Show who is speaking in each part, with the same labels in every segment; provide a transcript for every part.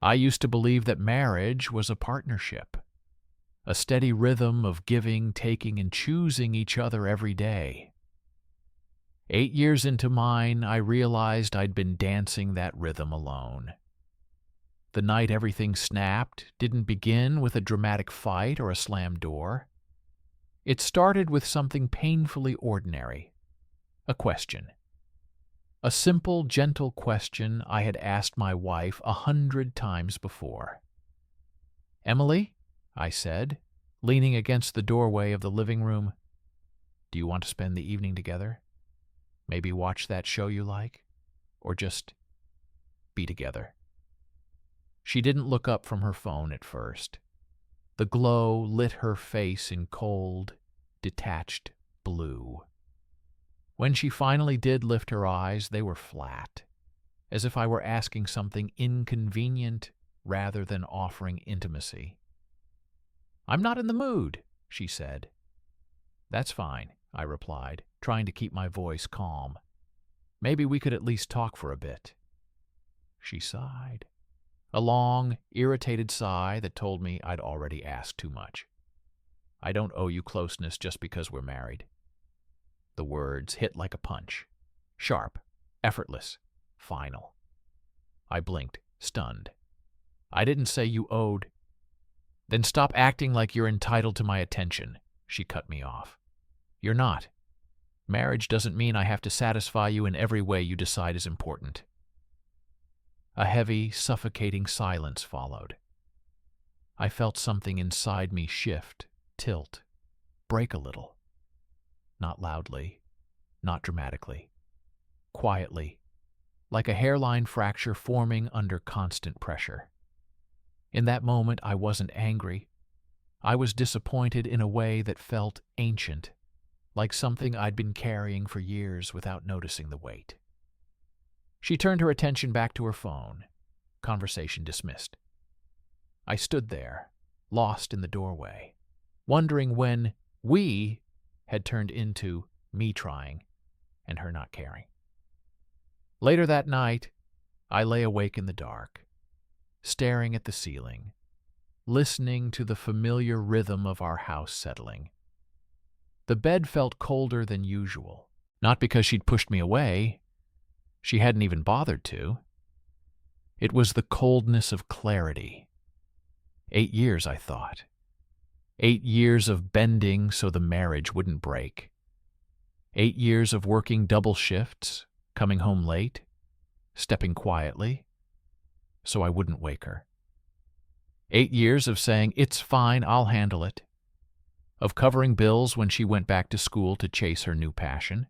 Speaker 1: I used to believe that marriage was a partnership, a steady rhythm of giving, taking, and choosing each other every day. 8 years into mine, I realized I'd been dancing that rhythm alone. The night everything snapped didn't begin with a dramatic fight or a slammed door. It started with something painfully ordinary, a question. A simple, gentle question I had asked my wife 100 times before. "Emily," I said, leaning against the doorway of the living room, "do you want to spend the evening together? Maybe watch that show you like? Or just be together?" She didn't look up from her phone at first. The glow lit her face in cold, detached blue. When she finally did lift her eyes, they were flat, as if I were asking something inconvenient rather than offering intimacy. "I'm not in the mood," she said. "That's fine," I replied, trying to keep my voice calm. "Maybe we could at least talk for a bit." She sighed. A long, irritated sigh that told me I'd already asked too much. "I don't owe you closeness just because we're married." The words hit like a punch. Sharp, effortless, final. I blinked, stunned. "I didn't say you owed." "Then stop acting like you're entitled to my attention," she cut me off. "You're not. Marriage doesn't mean I have to satisfy you in every way you decide is important." A heavy, suffocating silence followed. I felt something inside me shift, tilt, break a little. Not loudly, not dramatically. Quietly, like a hairline fracture forming under constant pressure. In that moment, I wasn't angry. I was disappointed in a way that felt ancient, like something I'd been carrying for years without noticing the weight. She turned her attention back to her phone. Conversation dismissed. I stood there, lost in the doorway, wondering when "we" had turned into me trying and her not caring. Later that night, I lay awake in the dark, staring at the ceiling, listening to the familiar rhythm of our house settling. The bed felt colder than usual, not because she'd pushed me away. She hadn't even bothered to. It was the coldness of clarity. 8 years, I thought. 8 years of bending so the marriage wouldn't break. 8 years of working double shifts, coming home late, stepping quietly, so I wouldn't wake her. 8 years of saying, "It's fine, I'll handle it." Of covering bills when she went back to school to chase her new passion.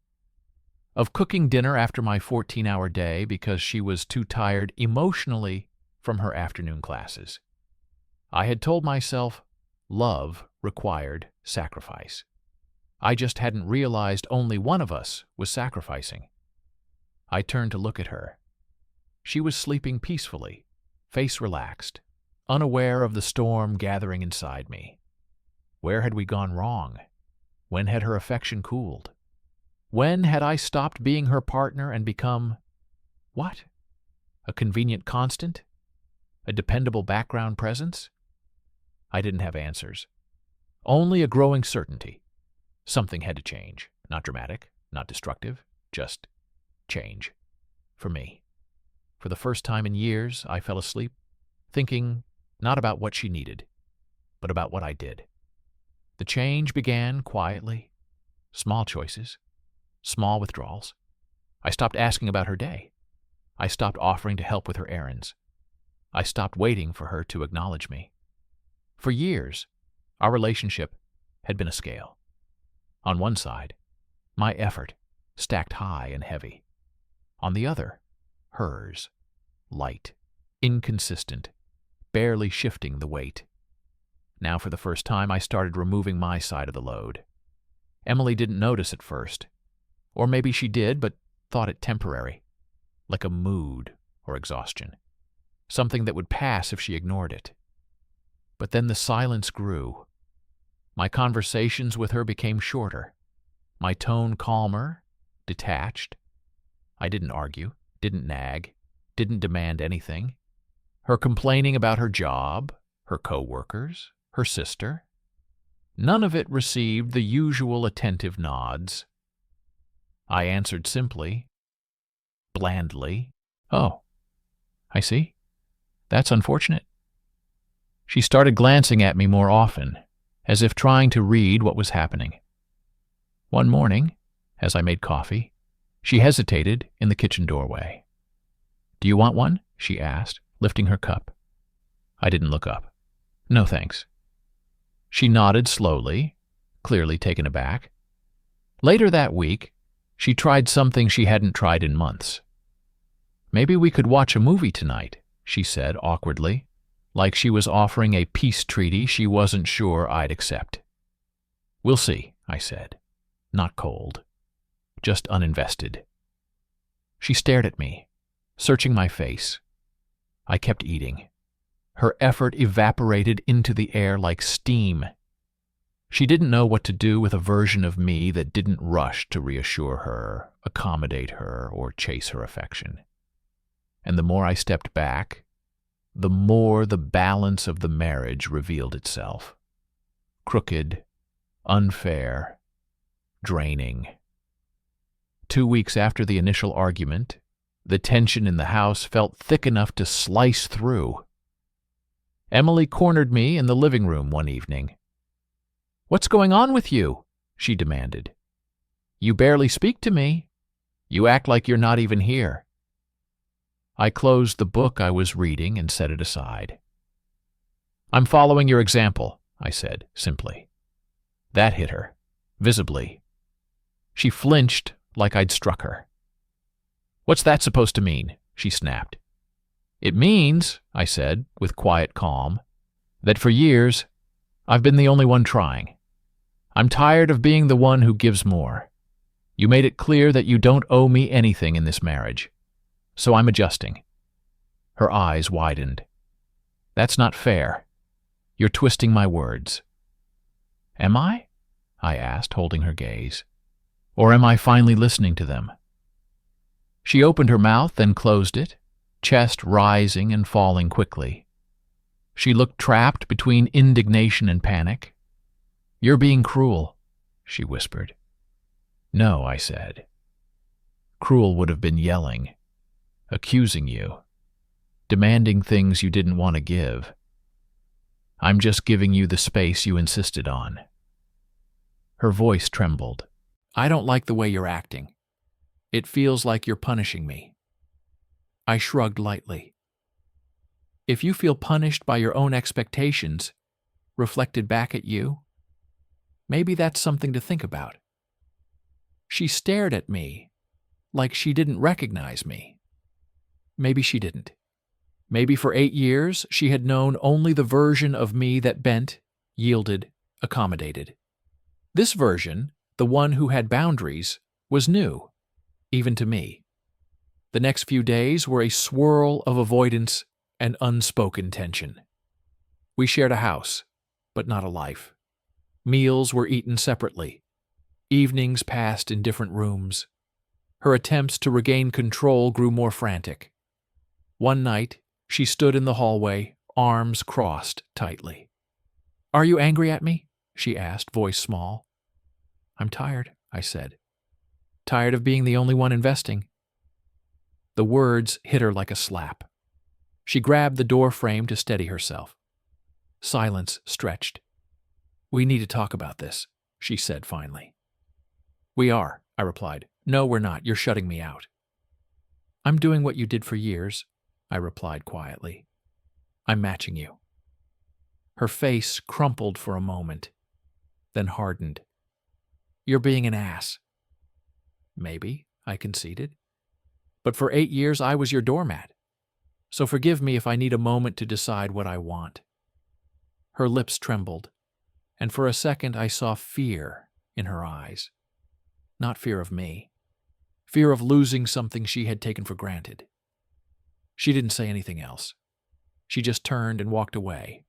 Speaker 1: Of cooking dinner after my 14-hour day because she was too tired emotionally from her afternoon classes. I had told myself love required sacrifice. I just hadn't realized only one of us was sacrificing. I turned to look at her. She was sleeping peacefully, face relaxed, unaware of the storm gathering inside me. Where had we gone wrong? When had her affection cooled? When had I stopped being her partner and become, what? A convenient constant? A dependable background presence? I didn't have answers. Only a growing certainty. Something had to change. Not dramatic, not destructive, just change. For me. For the first time in years, I fell asleep, thinking not about what she needed, but about what I did. The change began quietly. Small choices. Small withdrawals. I stopped asking about her day. I stopped offering to help with her errands. I stopped waiting for her to acknowledge me. For years, our relationship had been a scale. On one side, my effort, stacked high and heavy. On the other, hers, light, inconsistent, barely shifting the weight. Now for the first time, I started removing my side of the load. Emily didn't notice at first. Or maybe she did, but thought it temporary, like a mood or exhaustion, something that would pass if she ignored it. But then the silence grew. My conversations with her became shorter, my tone calmer, detached. I didn't argue, didn't nag, didn't demand anything. Her complaining about her job, her coworkers, her sister. None of it received the usual attentive nods. I answered simply, blandly, "Oh, I see. That's unfortunate." She started glancing at me more often, as if trying to read what was happening. One morning, as I made coffee, she hesitated in the kitchen doorway. "Do you want one?" she asked, lifting her cup. I didn't look up. "No, thanks." She nodded slowly, clearly taken aback. Later that week, she tried something she hadn't tried in months. "Maybe we could watch a movie tonight," she said awkwardly, like she was offering a peace treaty she wasn't sure I'd accept. "We'll see," I said, not cold, just uninvested. She stared at me, searching my face. I kept eating. Her effort evaporated into the air like steam. She didn't know what to do with a version of me that didn't rush to reassure her, accommodate her, or chase her affection. And the more I stepped back, the more the balance of the marriage revealed itself. Crooked, unfair, draining. 2 weeks after the initial argument, the tension in the house felt thick enough to slice through. Emily cornered me in the living room one evening. "What's going on with you?" she demanded. "You barely speak to me. You act like you're not even here." I closed the book I was reading and set it aside. "I'm following your example," I said simply. That hit her, visibly. She flinched like I'd struck her. "What's that supposed to mean?" she snapped. "It means," I said with quiet calm, "that for years I've been the only one trying. I'm tired of being the one who gives more. You made it clear that you don't owe me anything in this marriage. So I'm adjusting." Her eyes widened. "That's not fair. You're twisting my words." "Am I?" I asked, holding her gaze. "Or am I finally listening to them?" She opened her mouth, then closed it, chest rising and falling quickly. She looked trapped between indignation and panic. "You're being cruel," she whispered. "No," I said. "Cruel would have been yelling, accusing you, demanding things you didn't want to give. I'm just giving you the space you insisted on." Her voice trembled. "I don't like the way you're acting. It feels like you're punishing me." I shrugged lightly. "If you feel punished by your own expectations, reflected back at you, maybe that's something to think about." She stared at me like she didn't recognize me. Maybe she didn't. Maybe for 8 years she had known only the version of me that bent, yielded, accommodated. This version, the one who had boundaries, was new, even to me. The next few days were a swirl of avoidance and unspoken tension. We shared a house, but not a life. Meals were eaten separately. Evenings passed in different rooms. Her attempts to regain control grew more frantic. One night, she stood in the hallway, arms crossed tightly. "Are you angry at me?" she asked, voice small. "I'm tired," I said. "Tired of being the only one investing." The words hit her like a slap. She grabbed the door frame to steady herself. Silence stretched. "We need to talk about this," she said finally. "We are," I replied. "No, we're not. You're shutting me out." "I'm doing what you did for years," I replied quietly. "I'm matching you." Her face crumpled for a moment, then hardened. "You're being an ass." "Maybe," I conceded. "But for 8 years I was your doormat. So forgive me if I need a moment to decide what I want." Her lips trembled, and for a second I saw fear in her eyes. Not fear of me. Fear of losing something she had taken for granted. She didn't say anything else. She just turned and walked away,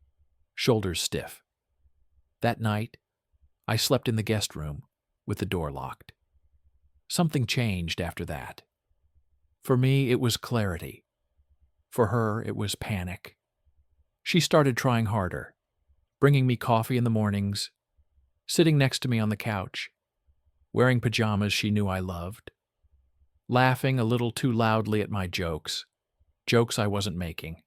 Speaker 1: shoulders stiff. That night, I slept in the guest room with the door locked. Something changed after that. For me, it was clarity. For her, it was panic. She started trying harder, bringing me coffee in the mornings, sitting next to me on the couch, wearing pajamas she knew I loved, laughing a little too loudly at my jokes I wasn't making.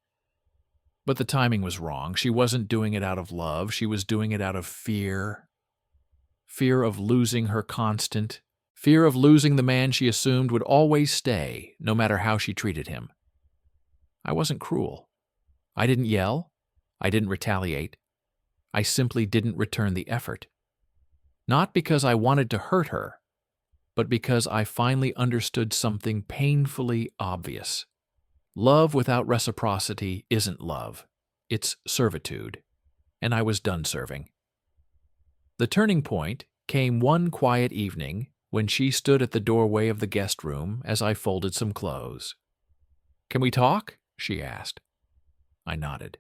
Speaker 1: But the timing was wrong. She wasn't doing it out of love. She was doing it out of fear. Fear of losing her constant. Fear of losing the man she assumed would always stay, no matter how she treated him. I wasn't cruel. I didn't yell. I didn't retaliate. I simply didn't return the effort. Not because I wanted to hurt her, but because I finally understood something painfully obvious. Love without reciprocity isn't love. It's servitude. And I was done serving. The turning point came one quiet evening when she stood at the doorway of the guest room as I folded some clothes. "Can we talk?" she asked. I nodded.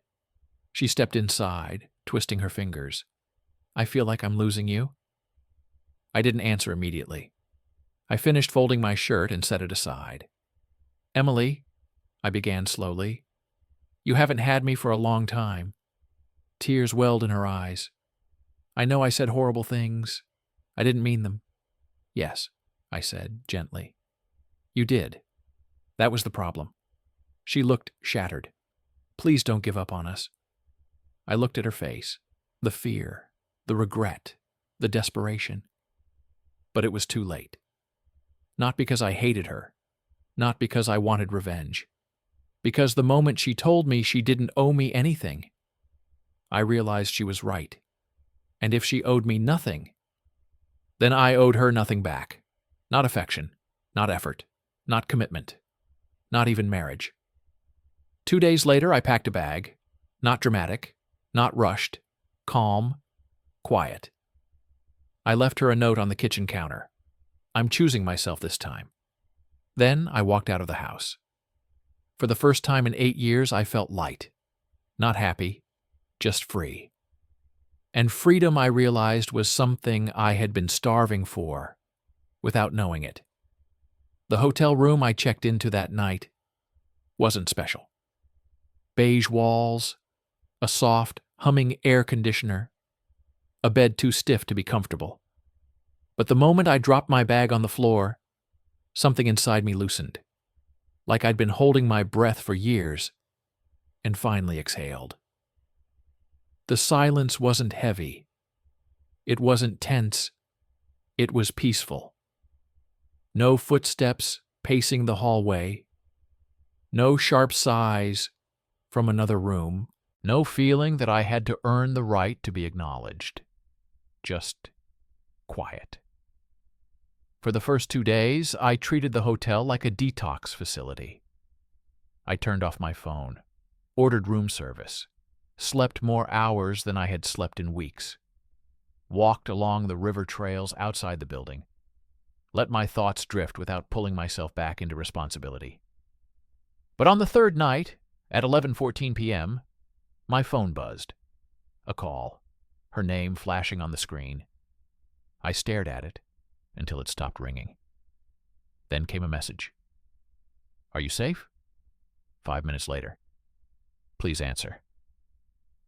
Speaker 1: She stepped inside, twisting her fingers. "I feel like I'm losing you." I didn't answer immediately. I finished folding my shirt and set it aside. "Emily," I began slowly, "you haven't had me for a long time." Tears welled in her eyes. "I know I said horrible things. I didn't mean them." "Yes," I said, gently. "You did. That was the problem." She looked shattered. "Please don't give up on us." I looked at her face, the fear, the regret, the desperation. But it was too late. Not because I hated her, not because I wanted revenge. Because the moment she told me she didn't owe me anything, I realized she was right. And if she owed me nothing, then I owed her nothing back. Not affection, not effort, not commitment, not even marriage. 2 days later, I packed a bag. Not dramatic, not rushed, calm, quiet. I left her a note on the kitchen counter. "I'm choosing myself this time." Then I walked out of the house. For the first time in 8 years, I felt light. Not happy, just free. And freedom, I realized, was something I had been starving for, without knowing it. The hotel room I checked into that night wasn't special. Beige walls, a soft, humming air conditioner, a bed too stiff to be comfortable. But the moment I dropped my bag on the floor, something inside me loosened, like I'd been holding my breath for years, and finally exhaled. The silence wasn't heavy. It wasn't tense. It was peaceful. No footsteps pacing the hallway. No sharp sighs from another room. No feeling that I had to earn the right to be acknowledged. Just quiet. For the first 2 days, I treated the hotel like a detox facility. I turned off my phone, ordered room service, slept more hours than I had slept in weeks, walked along the river trails outside the building, let my thoughts drift without pulling myself back into responsibility. But on the third night, at 11:14 p.m., my phone buzzed. A call, her name flashing on the screen. I stared at it until it stopped ringing. Then came a message. "Are you safe?" 5 minutes later. "Please answer."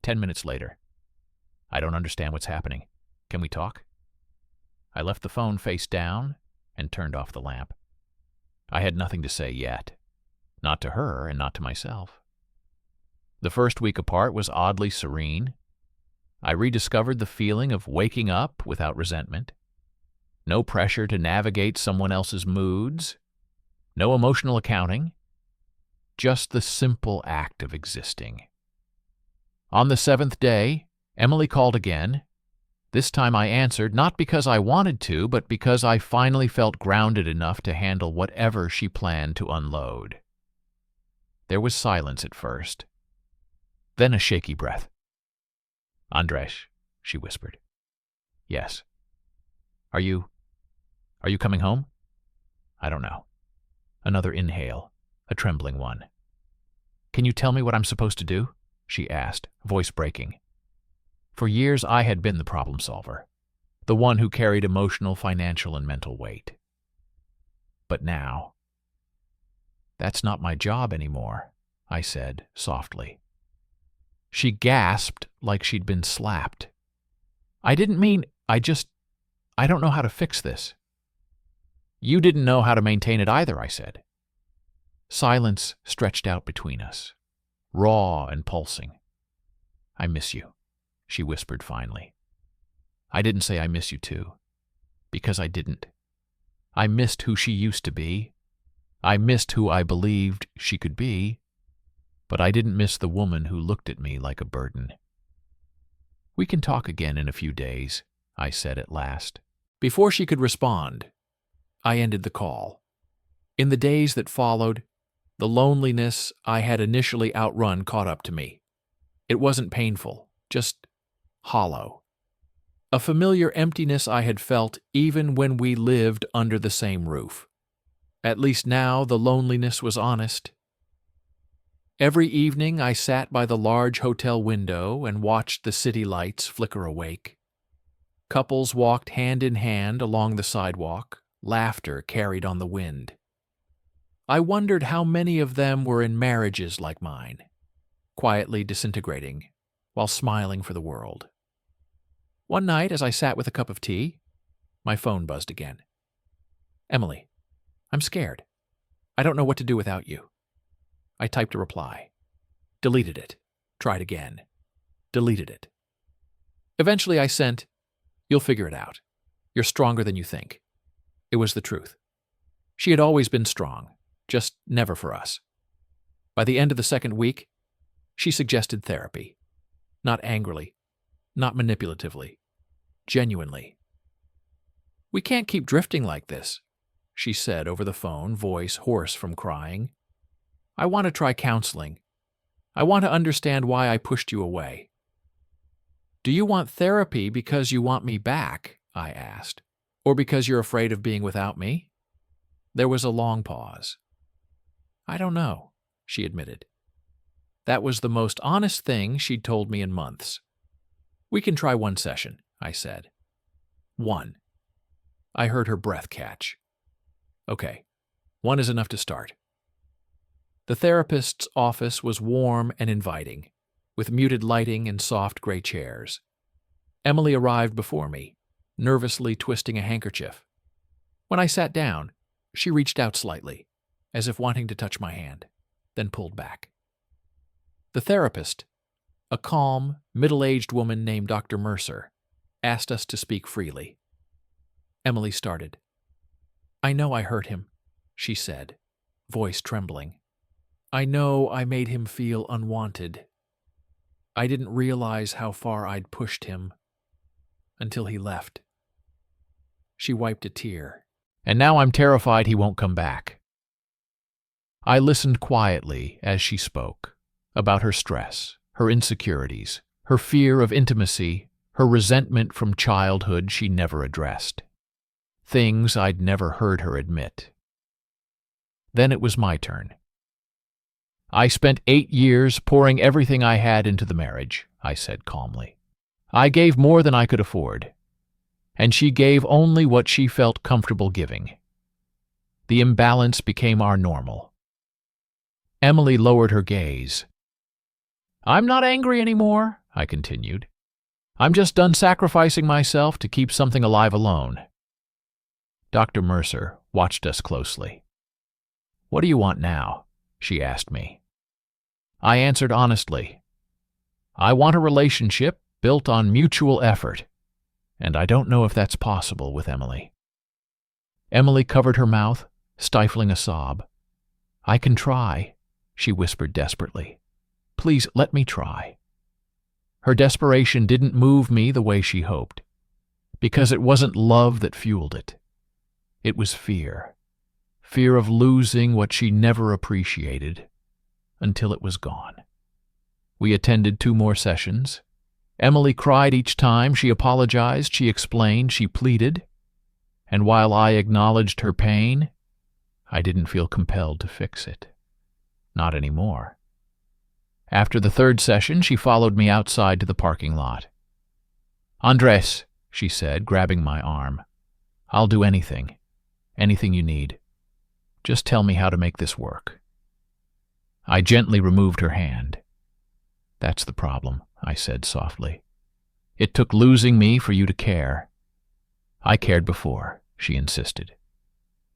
Speaker 1: 10 minutes later. "I don't understand what's happening. Can we talk?" I left the phone face down and turned off the lamp. I had nothing to say yet. Not to her and not to myself. The first week apart was oddly serene. I rediscovered the feeling of waking up without resentment. No pressure to navigate someone else's moods. No emotional accounting. Just the simple act of existing. On the 7th day, Emily called again. This time I answered, not because I wanted to, but because I finally felt grounded enough to handle whatever she planned to unload. There was silence at first. Then a shaky breath. "Andres," she whispered. "Yes." Are you coming home?" "I don't know." Another inhale, a trembling one. "Can you tell me what I'm supposed to do?" she asked, voice breaking. For years I had been the problem solver, the one who carried emotional, financial, and mental weight. But now, that's not my job anymore. I said softly. She gasped like she'd been slapped. I didn't mean, I don't know how to fix this. You didn't know how to maintain it either, I said. Silence stretched out between us, raw and pulsing. I miss you, she whispered finally. I didn't say I miss you too, because I didn't. I missed who she used to be. I missed who I believed she could be, but I didn't miss the woman who looked at me like a burden. We can talk again in a few days, I said at last. Before she could respond, I ended the call. In the days that followed, the loneliness I had initially outrun caught up to me. It wasn't painful, just hollow. A familiar emptiness I had felt even when we lived under the same roof. At least now the loneliness was honest. Every evening I sat by the large hotel window and watched the city lights flicker awake. Couples walked hand in hand along the sidewalk, laughter carried on the wind. I wondered how many of them were in marriages like mine, quietly disintegrating while smiling for the world. One night, as I sat with a cup of tea, my phone buzzed again. Emily, I'm scared. I don't know what to do without you. I typed a reply. Deleted it. Tried again. Deleted it. Eventually I sent, "You'll figure it out. You're stronger than you think." It was the truth. She had always been strong, just never for us. By the end of the second week, she suggested therapy. Not angrily, not manipulatively, genuinely. "We can't keep drifting like this," she said over the phone, voice hoarse from crying. "I want to try counseling. I want to understand why I pushed you away." "Do you want therapy because you want me back?" I asked. "Or because you're afraid of being without me?" There was a long pause. "I don't know," she admitted. That was the most honest thing she'd told me in months. "We can try one session," I said. "One." I heard her breath catch. "Okay, one is enough to start." The therapist's office was warm and inviting, with muted lighting and soft gray chairs. Emily arrived before me, nervously twisting a handkerchief. When I sat down, she reached out slightly, as if wanting to touch my hand, then pulled back. The therapist, a calm, middle-aged woman named Dr. Mercer, asked us to speak freely. Emily started. "I know I hurt him," she said, voice trembling. "I know I made him feel unwanted. I didn't realize how far I'd pushed him until he left." She wiped a tear. "And now I'm terrified he won't come back." I listened quietly as she spoke about her stress, her insecurities, her fear of intimacy, her resentment from childhood she never addressed. Things I'd never heard her admit. Then it was my turn. "I spent 8 years pouring everything I had into the marriage," I said calmly. "I gave more than I could afford, and she gave only what she felt comfortable giving. The imbalance became our normal." Emily lowered her gaze. "I'm not angry anymore," I continued. "I'm just done sacrificing myself to keep something alive alone." Dr. Mercer watched us closely. "What do you want now?" she asked me. I answered honestly. "I want a relationship built on mutual effort, and I don't know if that's possible with Emily." Emily covered her mouth, stifling a sob. "I can try," she whispered desperately. "Please let me try." Her desperation didn't move me the way she hoped, because it wasn't love that fueled it. It was fear. Fear of losing what she never appreciated until it was gone. We attended 2 more sessions. Emily cried each time. She apologized, she explained, she pleaded. And while I acknowledged her pain, I didn't feel compelled to fix it. Not anymore. After the 3rd session, she followed me outside to the parking lot. "Andres," she said, grabbing my arm, "I'll do anything. Anything you need. Just tell me how to make this work." I gently removed her hand. "That's the problem," I said softly. "It took losing me for you to care." "I cared before," she insisted.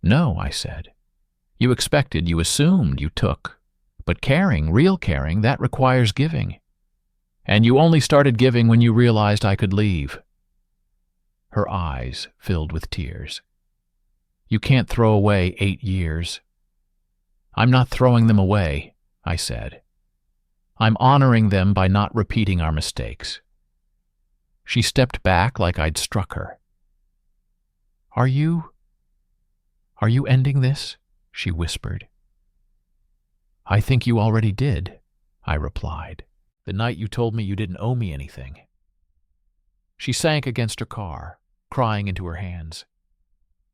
Speaker 1: "No," I said. "You expected, you assumed, you took. But caring, real caring, that requires giving. And you only started giving when you realized I could leave." Her eyes filled with tears. "You can't throw away 8 years." "I'm not throwing them away," I said. "I'm honoring them by not repeating our mistakes." She stepped back like I'd struck her. Are you ending this?" she whispered. "I think you already did," I replied, "the night you told me you didn't owe me anything." She sank against her car, crying into her hands.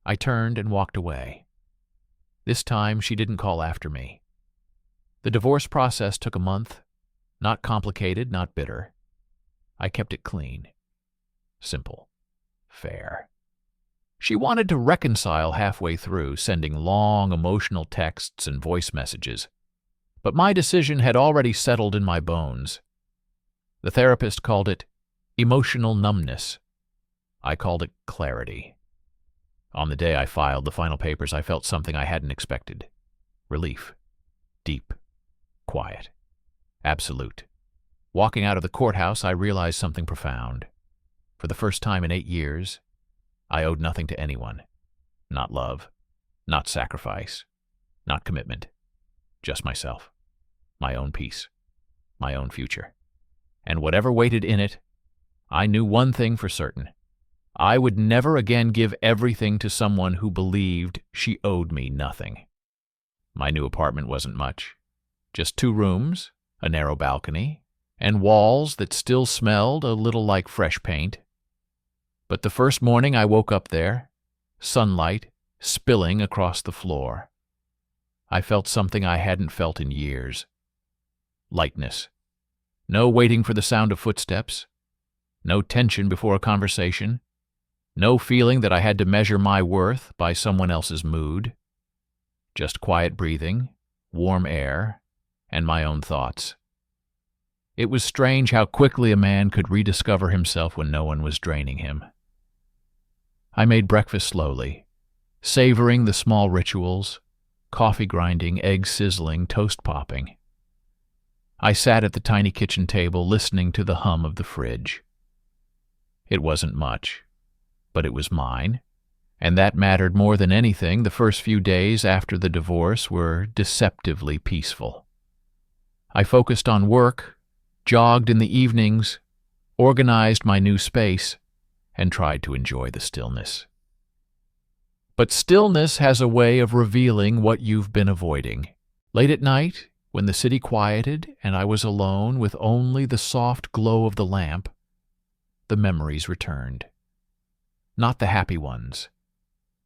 Speaker 1: I turned and walked away. This time she didn't call after me. The divorce process took a month, not complicated, not bitter. I kept it clean, simple, fair. She wanted to reconcile halfway through, sending long, emotional texts and voice messages. But my decision had already settled in my bones. The therapist called it emotional numbness. I called it clarity. On the day I filed the final papers, I felt something I hadn't expected. Relief. Deep. Quiet. Absolute. Walking out of the courthouse, I realized something profound. For the first time in 8 years, I owed nothing to anyone. Not love, not sacrifice, not commitment. Just myself. My own peace. My own future. And whatever waited in it, I knew one thing for certain. I would never again give everything to someone who believed she owed me nothing. My new apartment wasn't much. Just 2 rooms, a narrow balcony, and walls that still smelled a little like fresh paint. But the first morning I woke up there, sunlight spilling across the floor, I felt something I hadn't felt in years. Lightness. No waiting for the sound of footsteps. No tension before a conversation. No feeling that I had to measure my worth by someone else's mood. Just quiet breathing, warm air, and my own thoughts. It was strange how quickly a man could rediscover himself when no one was draining him. I made breakfast slowly, savoring the small rituals, coffee grinding, eggs sizzling, toast popping. I sat at the tiny kitchen table listening to the hum of the fridge. It wasn't much, but it was mine, and that mattered more than anything. The first few days after the divorce were deceptively peaceful. I focused on work, jogged in the evenings, organized my new space, and tried to enjoy the stillness. But stillness has a way of revealing what you've been avoiding. Late at night, when the city quieted and I was alone with only the soft glow of the lamp, the memories returned. Not the happy ones.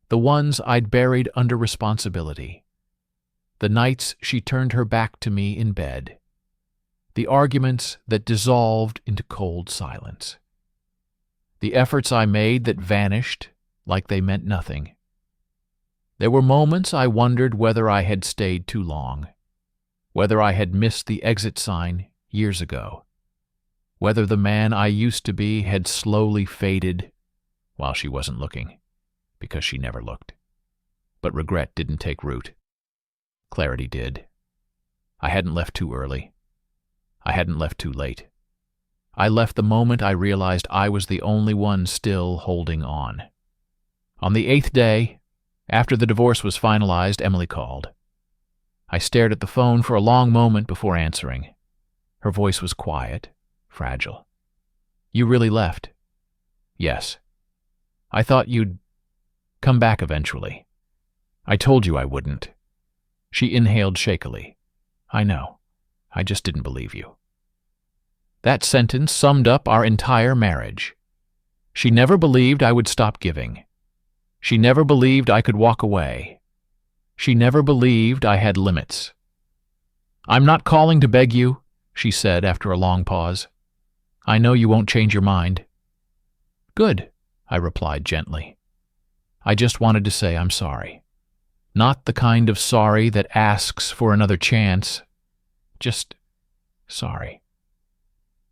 Speaker 1: The ones I'd buried under responsibility. The nights she turned her back to me in bed. The arguments that dissolved into cold silence. The efforts I made that vanished like they meant nothing. There were moments I wondered whether I had stayed too long, whether I had missed the exit sign years ago, whether the man I used to be had slowly faded while she wasn't looking, because she never looked. But regret didn't take root. Clarity did. I hadn't left too early. I hadn't left too late. I left the moment I realized I was the only one still holding on. On the 8th day, after the divorce was finalized, Emily called. I stared at the phone for a long moment before answering. Her voice was quiet, fragile. "You really left?" "Yes. I thought you'd come back eventually. I told you I wouldn't." She inhaled shakily. "I know. I just didn't believe you." That sentence summed up our entire marriage. She never believed I would stop giving. She never believed I could walk away. She never believed I had limits. "I'm not calling to beg you," she said after a long pause. "I know you won't change your mind." "Good," I replied gently. "I just wanted to say I'm sorry. Not the kind of sorry that asks for another chance, Just sorry.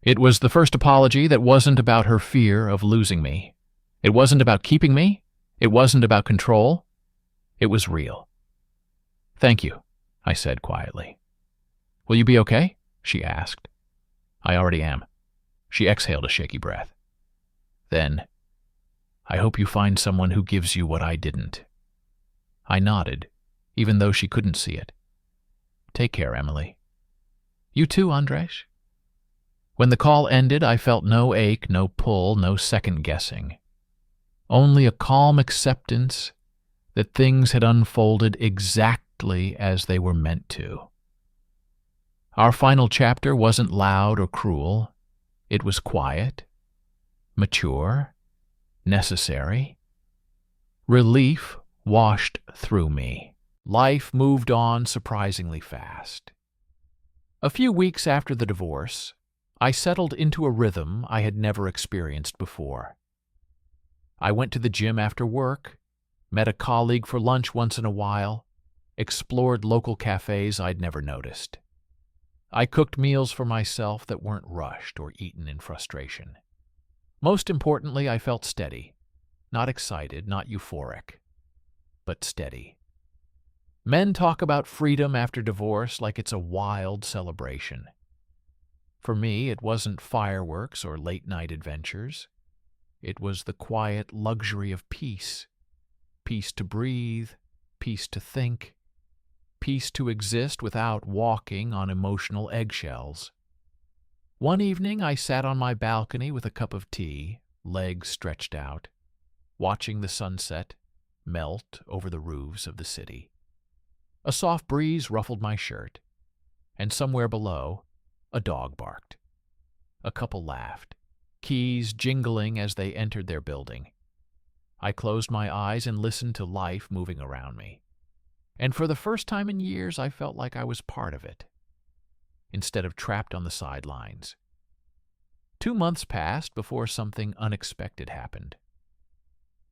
Speaker 1: It was the first apology that wasn't about her fear of losing me. It wasn't about keeping me. It wasn't about control. It was real. Thank you, I said quietly. Will you be okay? She asked. I already am. She exhaled a shaky breath. Then, I hope you find someone who gives you what I didn't. I nodded, even though she couldn't see it. Take care, Emily. You too, Andres. When the call ended, I felt no ache, no pull, no second guessing. Only a calm acceptance that things had unfolded exactly as they were meant to. Our final chapter wasn't loud or cruel. It was quiet, mature, necessary. Relief washed through me. Life moved on surprisingly fast. A few weeks after the divorce, I settled into a rhythm I had never experienced before. I went to the gym after work, met a colleague for lunch once in a while, explored local cafes I'd never noticed. I cooked meals for myself that weren't rushed or eaten in frustration. Most importantly, I felt steady. Not excited, not euphoric, but steady. Men talk about freedom after divorce like it's a wild celebration. For me, it wasn't fireworks or late-night adventures. It was the quiet luxury of peace. Peace to breathe, peace to think, peace to exist without walking on emotional eggshells. One evening, I sat on my balcony with a cup of tea, legs stretched out, watching the sunset melt over the roofs of the city. A soft breeze ruffled my shirt, and somewhere below, a dog barked. A couple laughed, keys jingling as they entered their building. I closed my eyes and listened to life moving around me. And for the first time in years, I felt like I was part of it, instead of trapped on the sidelines. 2 months passed before something unexpected happened.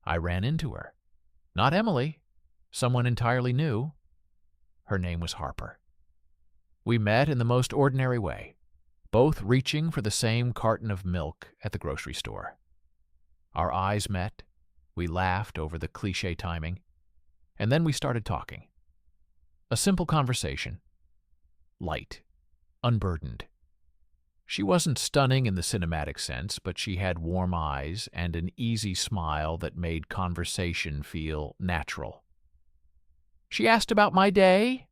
Speaker 1: I ran into her. Not Emily, someone entirely new. Her name was Harper. We met in the most ordinary way, both reaching for the same carton of milk at the grocery store. Our eyes met, we laughed over the cliché timing, and then we started talking. A simple conversation. Light, unburdened. She wasn't stunning in the cinematic sense, but she had warm eyes and an easy smile that made conversation feel natural. She asked about my day,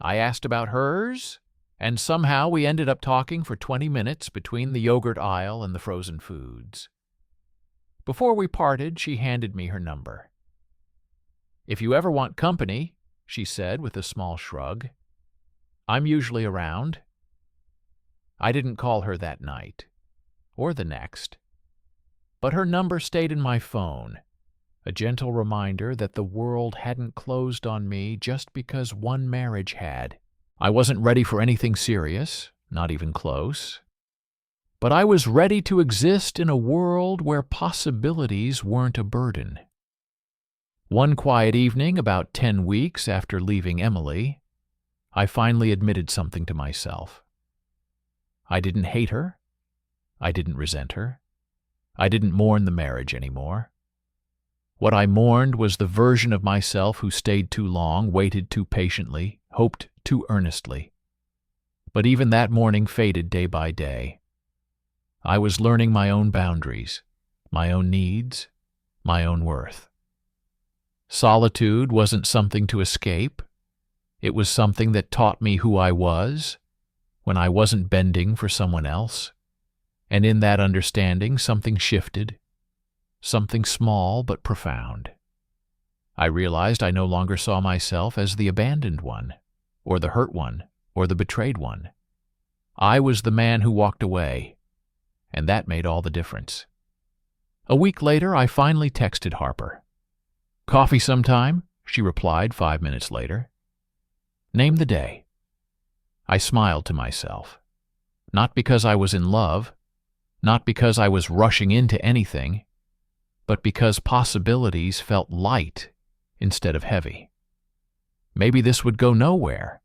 Speaker 1: I asked about hers, and somehow we ended up talking for 20 minutes between the yogurt aisle and the frozen foods. Before we parted, she handed me her number. If you ever want company, she said with a small shrug, I'm usually around. I didn't call her that night, or the next, but her number stayed in my phone, a gentle reminder that the world hadn't closed on me just because one marriage had. I wasn't ready for anything serious, not even close, but I was ready to exist in a world where possibilities weren't a burden. One quiet evening, about 10 weeks after leaving Emily, I finally admitted something to myself. I didn't hate her. I didn't resent her. I didn't mourn the marriage anymore. What I mourned was the version of myself who stayed too long, waited too patiently, hoped too earnestly. But even that mourning faded day by day. I was learning my own boundaries, my own needs, my own worth. Solitude wasn't something to escape. It was something that taught me who I was when I wasn't bending for someone else. And in that understanding, something shifted, something small but profound. I realized I no longer saw myself as the abandoned one, or the hurt one, or the betrayed one. I was the man who walked away, and that made all the difference. A week later, I finally texted Harper. Coffee sometime, she replied 5 minutes later. Name the day. I smiled to myself, not because I was in love, not because I was rushing into anything, but because possibilities felt light instead of heavy. Maybe this would go nowhere.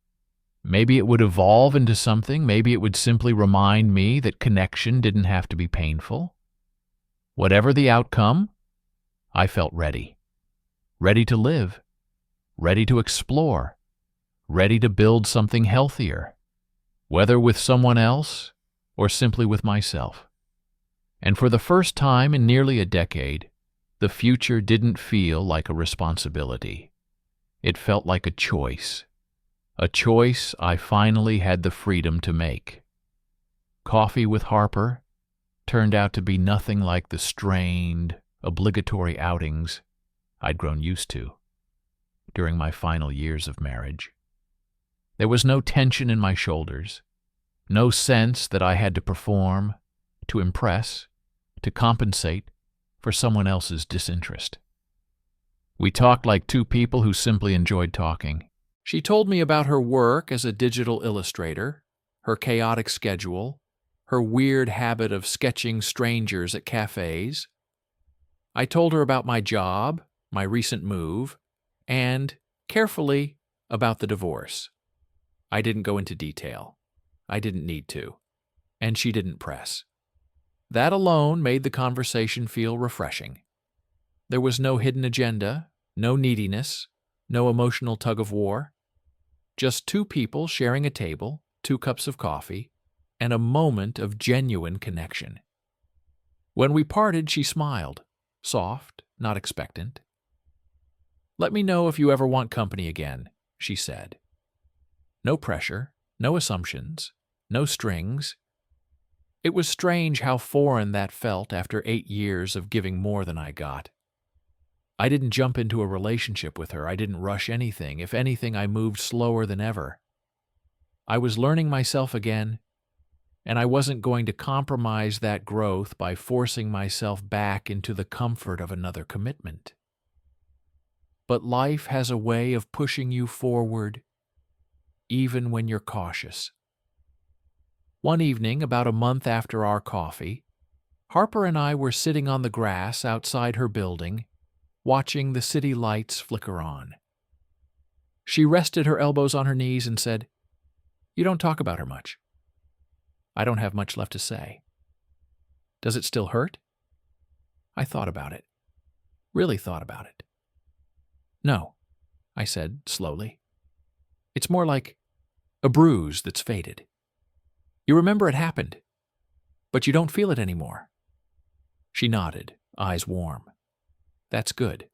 Speaker 1: Maybe it would evolve into something. Maybe it would simply remind me that connection didn't have to be painful. Whatever the outcome, I felt ready. Ready to live. Ready to explore. Ready to build something healthier, whether with someone else or simply with myself. And for the first time in nearly a decade, the future didn't feel like a responsibility. It felt like a choice I finally had the freedom to make. Coffee with Harper turned out to be nothing like the strained, obligatory outings I'd grown used to during my final years of marriage. There was no tension in my shoulders, no sense that I had to perform, to impress, to compensate for someone else's disinterest. We talked like two people who simply enjoyed talking. She told me about her work as a digital illustrator, her chaotic schedule, her weird habit of sketching strangers at cafes. I told her about my job, my recent move, and, carefully, about the divorce. I didn't go into detail. I didn't need to. And she didn't press. That alone made the conversation feel refreshing. There was no hidden agenda, no neediness, no emotional tug-of-war. Just two people sharing a table, 2 cups of coffee, and a moment of genuine connection. When we parted, she smiled, soft, not expectant. "Let me know if you ever want company again," she said. No pressure, no assumptions, no strings. It was strange how foreign that felt after 8 years of giving more than I got. I didn't jump into a relationship with her. I didn't rush anything. If anything, I moved slower than ever. I was learning myself again, and I wasn't going to compromise that growth by forcing myself back into the comfort of another commitment. But life has a way of pushing you forward, even when you're cautious. One evening, about a month after our coffee, Harper and I were sitting on the grass outside her building, watching the city lights flicker on. She rested her elbows on her knees and said, "You don't talk about her much." I don't have much left to say. Does it still hurt? I thought about it. Really thought about it. No, I said slowly. It's more like a bruise that's faded. You remember it happened, but you don't feel it anymore. She nodded, eyes warm. That's good.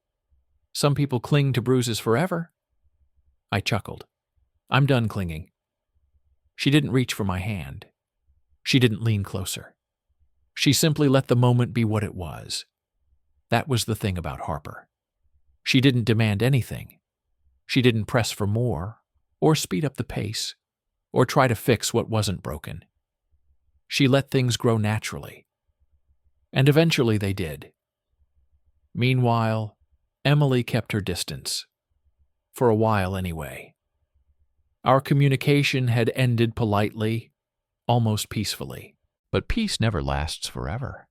Speaker 1: Some people cling to bruises forever. I chuckled. I'm done clinging. She didn't reach for my hand. She didn't lean closer. She simply let the moment be what it was. That was the thing about Harper. She didn't demand anything. She didn't press for more, or speed up the pace, or try to fix what wasn't broken. She let things grow naturally. And eventually they did. Meanwhile, Emily kept her distance. For a while anyway. Our communication had ended politely, almost peacefully. But peace never lasts forever.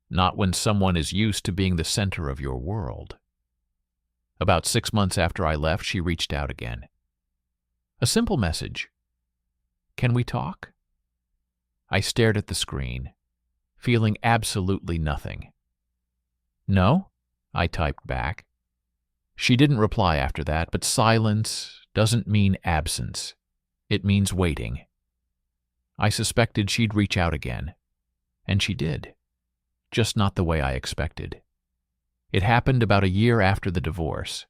Speaker 1: Not when someone is used to being the center of your world. About 6 months after I left, she reached out again. A simple message. Can we talk? I stared at the screen, feeling absolutely nothing. No, I typed back. She didn't reply after that, but silence doesn't mean absence. It means waiting. I suspected she'd reach out again, and she did. Just not the way I expected. It happened about a year after the divorce.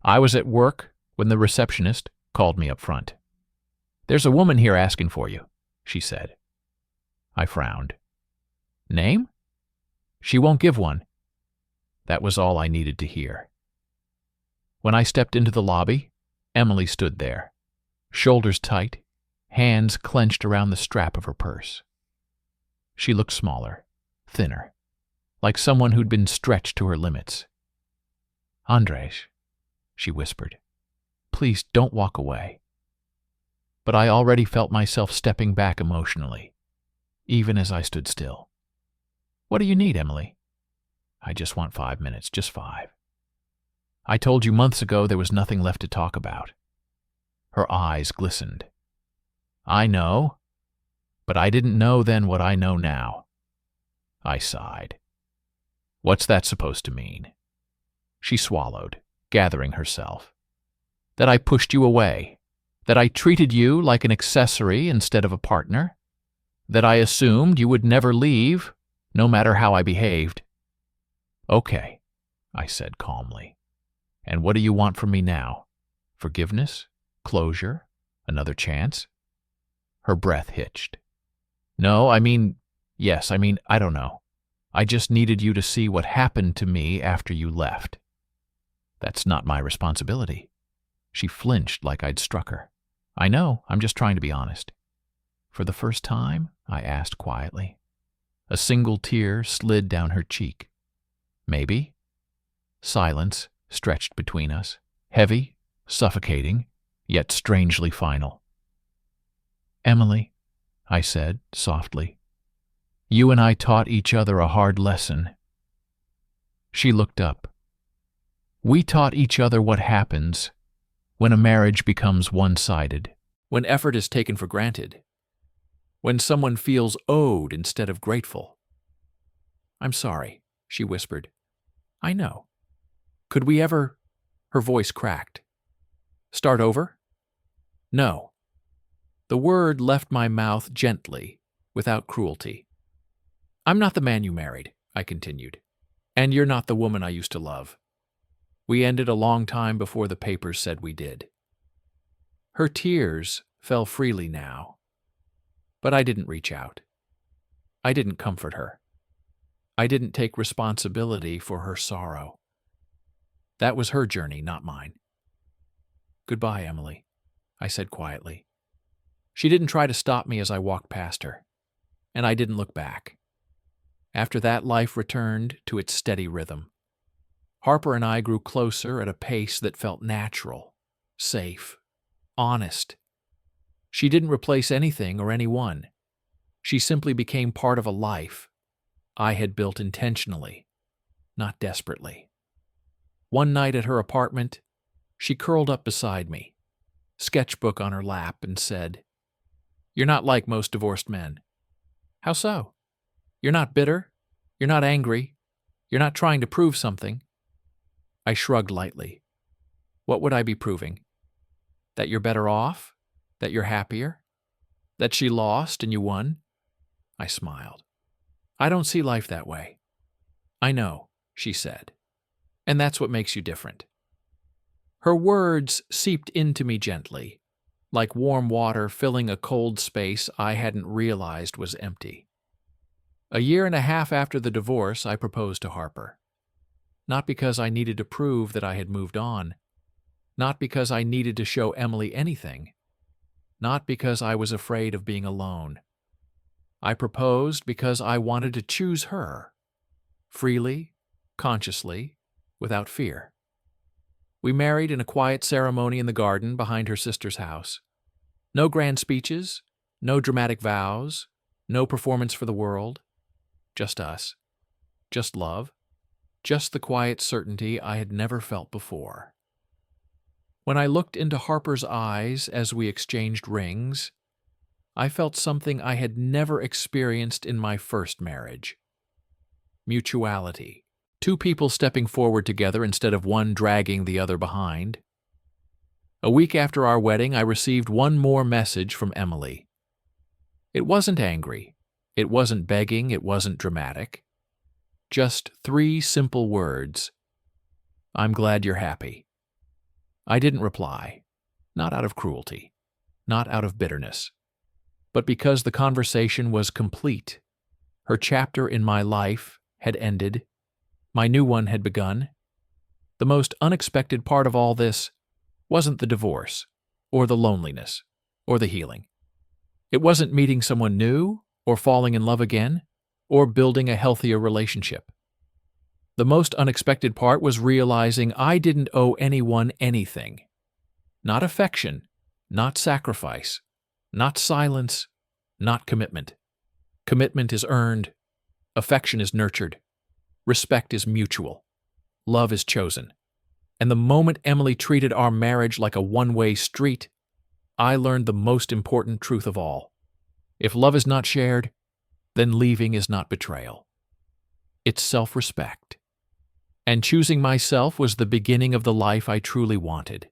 Speaker 1: I was at work when the receptionist called me up front. "There's a woman here asking for you," she said. I frowned. "Name?" "She won't give one." That was all I needed to hear. When I stepped into the lobby, Emily stood there, shoulders tight, hands clenched around the strap of her purse. She looked smaller, thinner, like someone who'd been stretched to her limits. "Andres," she whispered, "please don't walk away." But I already felt myself stepping back emotionally, even as I stood still. "What do you need, Emily?" "I just want 5 minutes, just 5. I told you months ago there was nothing left to talk about." Her eyes glistened. I know, but I didn't know then what I know now. I sighed. What's that supposed to mean? She swallowed, gathering herself. That I pushed you away. That I treated you like an accessory instead of a partner. That I assumed you would never leave, no matter how I behaved. Okay, I said calmly. And what do you want from me now? Forgiveness? Closure? Another chance? Her breath hitched. No, I mean, I don't know. I just needed you to see what happened to me after you left. That's not my responsibility. She flinched like I'd struck her. I know, I'm just trying to be honest. For the first time? I asked quietly. A single tear slid down her cheek. Maybe. Silence stretched between us, heavy, suffocating, yet strangely final. Emily, I said softly, you and I taught each other a hard lesson. She looked up. We taught each other what happens when a marriage becomes one-sided, when effort is taken for granted, when someone feels owed instead of grateful. I'm sorry, she whispered. I know. Could we ever... Her voice cracked. Start over? No. The word left my mouth gently, without cruelty. I'm not the man you married, I continued. And you're not the woman I used to love. We ended a long time before the papers said we did. Her tears fell freely now. But I didn't reach out. I didn't comfort her. I didn't take responsibility for her sorrow. That was her journey, not mine. Goodbye, Emily, I said quietly. She didn't try to stop me as I walked past her, and I didn't look back. After that, life returned to its steady rhythm. Harper and I grew closer at a pace that felt natural, safe, honest. She didn't replace anything or anyone. She simply became part of a life I had built intentionally, not desperately. One night at her apartment, she curled up beside me, sketchbook on her lap, and said, You're not like most divorced men. How so? You're not bitter. You're not angry. You're not trying to prove something. I shrugged lightly. What would I be proving? That you're better off? That you're happier? That she lost and you won? I smiled. I don't see life that way. I know, she said. And that's what makes you different. Her words seeped into me gently, like warm water filling a cold space I hadn't realized was empty. A year and a half after the divorce, I proposed to Harper. Not because I needed to prove that I had moved on. Not because I needed to show Emily anything. Not because I was afraid of being alone. I proposed because I wanted to choose her. Freely, consciously, without fear. We married in a quiet ceremony in the garden behind her sister's house. No grand speeches, no dramatic vows, no performance for the world. Just us. Just love. Just the quiet certainty I had never felt before. When I looked into Harper's eyes as we exchanged rings, I felt something I had never experienced in my first marriage. Mutuality. Two people stepping forward together instead of one dragging the other behind. A week after our wedding, I received one more message from Emily. It wasn't angry. It wasn't begging. It wasn't dramatic. Just 3 simple words. I'm glad you're happy. I didn't reply, not out of cruelty, not out of bitterness, but because the conversation was complete. Her chapter in my life had ended. My new one had begun. The most unexpected part of all this wasn't the divorce, or the loneliness, or the healing. It wasn't meeting someone new, or falling in love again, or building a healthier relationship. The most unexpected part was realizing I didn't owe anyone anything. Not affection, not sacrifice, not silence, not commitment. Commitment is earned. Affection is nurtured. Respect is mutual. Love is chosen. And the moment Emily treated our marriage like a one-way street, I learned the most important truth of all. If love is not shared, then leaving is not betrayal. It's self-respect. And choosing myself was the beginning of the life I truly wanted.